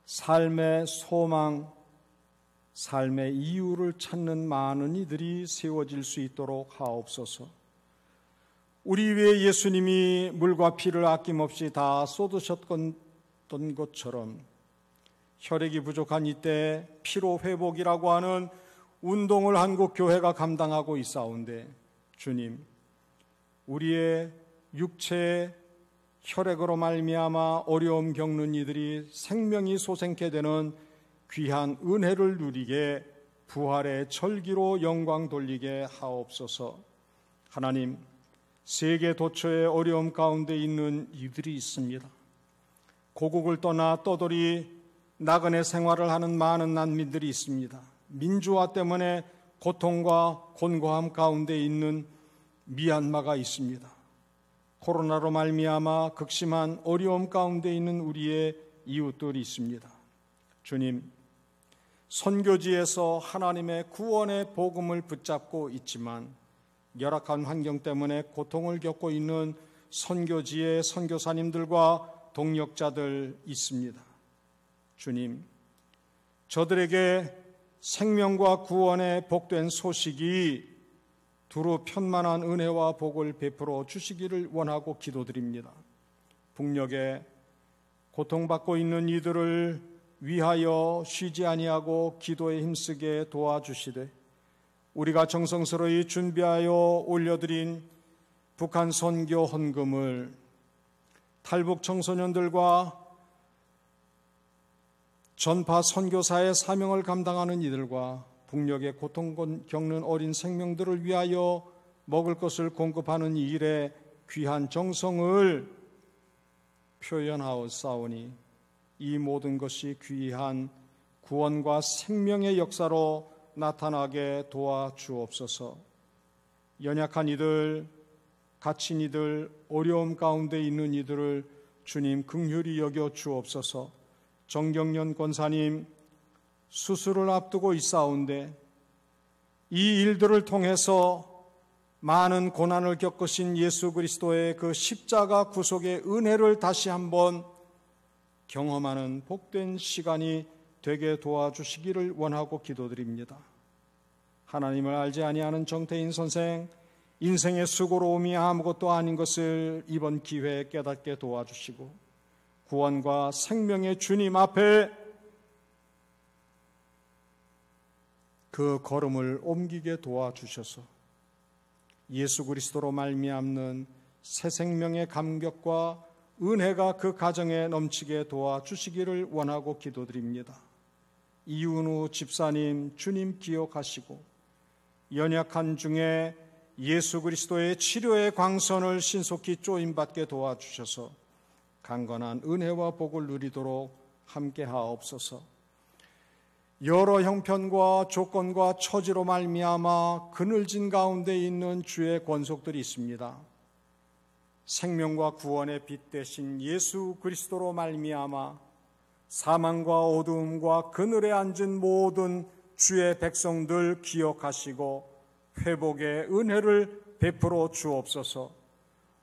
삶의 소망, 삶의 이유를 찾는 많은 이들이 세워질 수 있도록 하옵소서. 우리 위에 예수님이 물과 피를 아낌없이 다 쏟으셨던 것처럼 혈액이 부족한 이때 피로 회복이라고 하는 운동을 한국 교회가 감당하고 있사온데 주님, 우리의 육체의 혈액으로 말미암아 어려움 겪는 이들이 생명이 솟게 되는 귀한 은혜를 누리게 부활의 절기로 영광 돌리게 하옵소서. 하나님, 세계 도처의 어려움 가운데 있는 이들이 있습니다. 고국을 떠나 떠돌이 나그네 생활을 하는 많은 난민들이 있습니다. 민주화 때문에 고통과 곤고함 가운데 있는 미얀마가 있습니다. 코로나로 말미암아 극심한 어려움 가운데 있는 우리의 이웃들이 있습니다. 주님, 선교지에서 하나님의 구원의 복음을 붙잡고 있지만 열악한 환경 때문에 고통을 겪고 있는 선교지의 선교사님들과 동역자들 있습니다. 주님, 저들에게 생명과 구원의 복된 소식이 두루 편만한 은혜와 복을 베풀어 주시기를 원하고 기도드립니다. 북녘에 고통받고 있는 이들을 위하여 쉬지 아니하고 기도에 힘쓰게 도와주시되 우리가 정성스러이 준비하여 올려드린 북한 선교 헌금을 탈북 청소년들과 전파 선교사의 사명을 감당하는 이들과 북녘의 고통 겪는 어린 생명들을 위하여 먹을 것을 공급하는 이 일에 귀한 정성을 표현하옵사오니 이 모든 것이 귀한 구원과 생명의 역사로 나타나게 도와주옵소서. 연약한 이들, 갇힌 이들, 어려움 가운데 있는 이들을 주님 긍휼히 여겨 주옵소서. 정경련 권사님 수술을 앞두고 있사온데 이 일들을 통해서 많은 고난을 겪으신 예수 그리스도의 그 십자가 구속의 은혜를 다시 한번 경험하는 복된 시간이 되게 도와주시기를 원하고 기도드립니다. 하나님을 알지 아니하는 정태인 선생, 인생의 수고로움이 아무것도 아닌 것을 이번 기회에 깨닫게 도와주시고 구원과 생명의 주님 앞에 그 걸음을 옮기게 도와주셔서 예수 그리스도로 말미암는 새 생명의 감격과 은혜가 그 가정에 넘치게 도와주시기를 원하고 기도드립니다. 이윤우 집사님 주님 기억하시고 연약한 중에 예수 그리스도의 치료의 광선을 신속히 쪼임받게 도와주셔서 강건한 은혜와 복을 누리도록 함께 하옵소서. 여러 형편과 조건과 처지로 말미암아 그늘진 가운데 있는 주의 권속들이 있습니다. 생명과 구원의 빛 되신 예수 그리스도로 말미암아 사망과 어두움과 그늘에 앉은 모든 주의 백성들 기억하시고 회복의 은혜를 베풀어 주옵소서.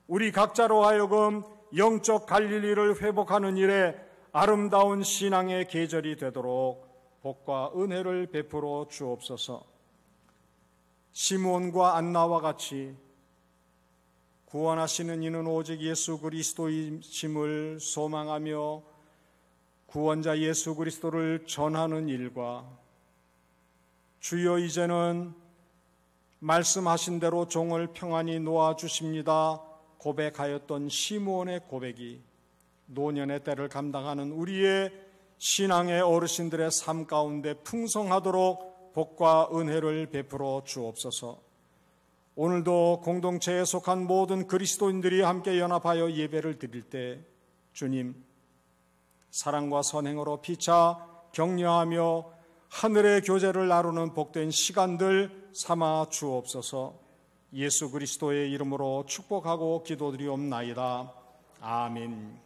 우리 각자로 하여금 영적 갈릴리를 회복하는 일에 아름다운 신앙의 계절이 되도록 복과 은혜를 베풀어 주옵소서. 시므온과 안나와 같이 구원하시는 이는 오직 예수 그리스도이심을 소망하며 구원자 예수 그리스도를 전하는 일과 주여 이제는 말씀하신 대로 종을 평안히 놓아주십니다 고백하였던 시므온의 고백이 노년의 때를 감당하는 우리의 신앙의 어르신들의 삶 가운데 풍성하도록 복과 은혜를 베풀어 주옵소서. 오늘도 공동체에 속한 모든 그리스도인들이 함께 연합하여 예배를 드릴 때 주님 사랑과 선행으로 피차 격려하며 하늘의 교제를 나누는 복된 시간들 삼아 주옵소서. 예수 그리스도의 이름으로 축복하고 기도드리옵나이다. 아멘.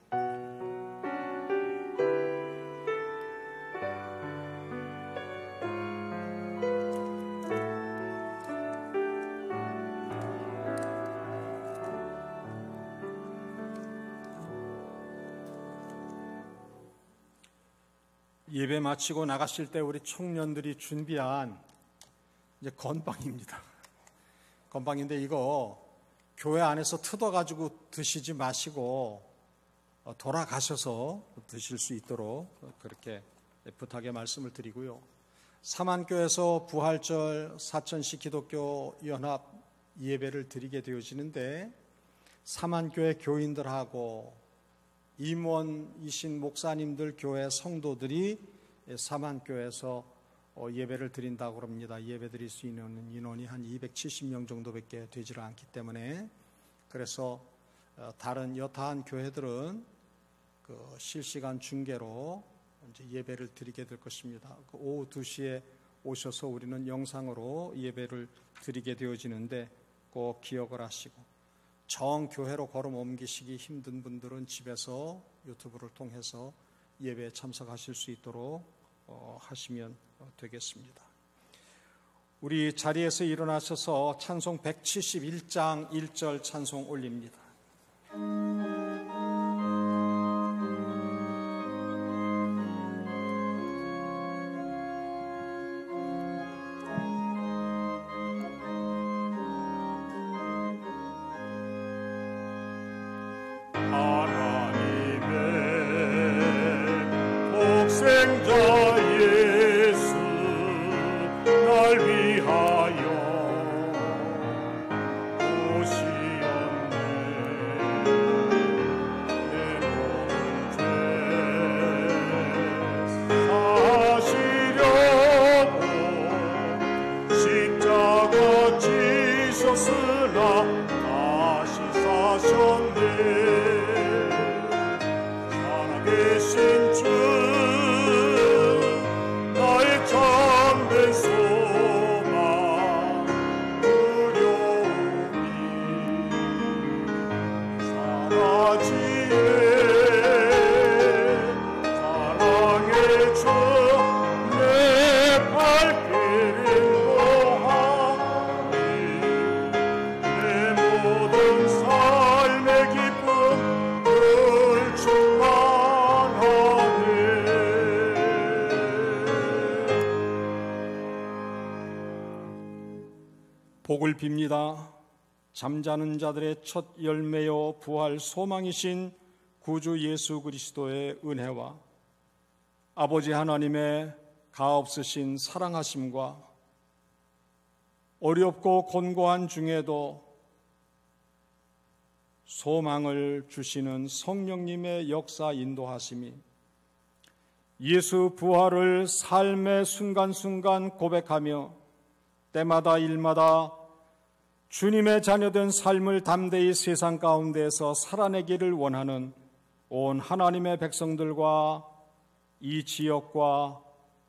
예배 마치고 나가실 때 우리 청년들이 준비한 이제 건빵입니다. 건빵인데 이거 교회 안에서 뜯어가지고 드시지 마시고 돌아가셔서 드실 수 있도록 그렇게 부탁의 말씀을 드리고요. 삼안교에서 부활절 사천시 기독교 연합 예배를 드리게 되어지는데 삼안교회 교인들하고 임원이신 목사님들 교회 성도들이 삼안교에서 예배를 드린다고 합니다. 예배 드릴 수 있는 인원이 한 270명 정도밖에 되지를 않기 때문에 그래서 다른 여타한 교회들은 그 실시간 중계로 이제 예배를 드리게 될 것입니다. 오후 2시에 오셔서 우리는 영상으로 예배를 드리게 되어지는데 꼭 기억을 하시고 정교회로 걸음 옮기시기 힘든 분들은 집에서 유튜브를 통해서 예배에 참석하실 수 있도록 하시면 되겠습니다. 우리 자리에서 일어나셔서 찬송 171장 1절 찬송 올립니다. 복을 빕니다. 잠자는 자들의 첫 열매요 부활 소망이신 구주 예수 그리스도의 은혜와 아버지 하나님의 가없으신 사랑하심과 어렵고 곤고한 중에도 소망을 주시는 성령님의 역사 인도하심이 예수 부활을 삶의 순간순간 고백하며 때마다 일마다 주님의 자녀된 삶을 담대히 세상 가운데에서 살아내기를 원하는 온 하나님의 백성들과 이 지역과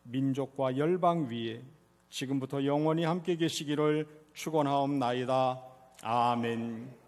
민족과 열방 위에 지금부터 영원히 함께 계시기를 축원하옵나이다. 아멘.